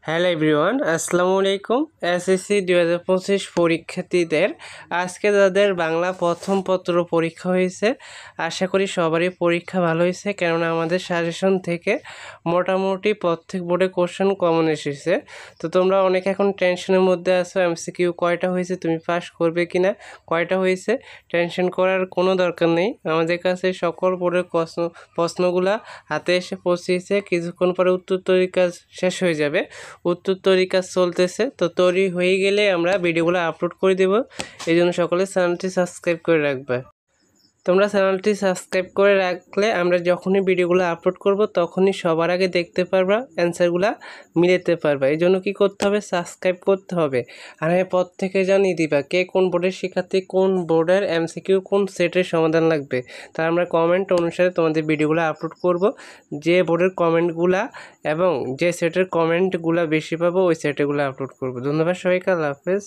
Hello everyone, আসসালামু আলাইকুম। SSC 2025 পরীক্ষার্থীদের আজকে যাদের বাংলা প্রথম পত্র পরীক্ষা হয়েছে, আশা করি সবারই পরীক্ষা ভালো হয়েছে, কেননা আমাদের সাজেশন থেকে মোটামুটি প্রত্যেক বোর্ডে কোশ্চেন কমন এসেছে। তো তোমরা অনেক এখন টেনশনের মধ্যে আছো, এমসিকিউ কয়টা হয়েছে, তুমি পাস করবে কিনা, কয়টা হয়েছে, টেনশন করার কোনো দরকার নেই। আমাদের কাছে সকল বোর্ডের প্রশ্নগুলা হাতে এসে পৌঁছেছে। কিছুক্ষণ পরে উত্তর তৈরির কাজ শেষ হয়ে যাবে, উত্তর তৈরির কাজ চলতেছে। তো তৈরি হয়ে গেলে আমরা ভিডিওগুলো আপলোড করে দেব, এই জন্য সকলে চ্যানেলটি সাবস্ক্রাইব করে রাখবে। তোমরা চ্যানেলটি সাবস্ক্রাইব করে রাখলে আমরা যখনই ভিডিওগুলো আপলোড করব তখনই সবার আগে দেখতে পারবা, অ্যান্সারগুলো মিলাতে পারবা। এই জন্য কী করতে হবে, সাবস্ক্রাইব করতে হবে। আর আমি পর থেকে জানিয়ে দিবা কে কোন বোর্ডের শিক্ষার্থী, কোন বোর্ডের এমসিকিউ কোন সেটের সমাধান লাগবে। তা আমরা কমেন্ট অনুসারে তোমাদের ভিডিওগুলো আপলোড করব। যে বোর্ডের কমেন্টগুলা এবং যে সেটের কমেন্টগুলো বেশি পাবো ওই সেটগুলো আপলোড করব। ধন্যবাদ সবাইকে, আল্লাহ হাফেজ।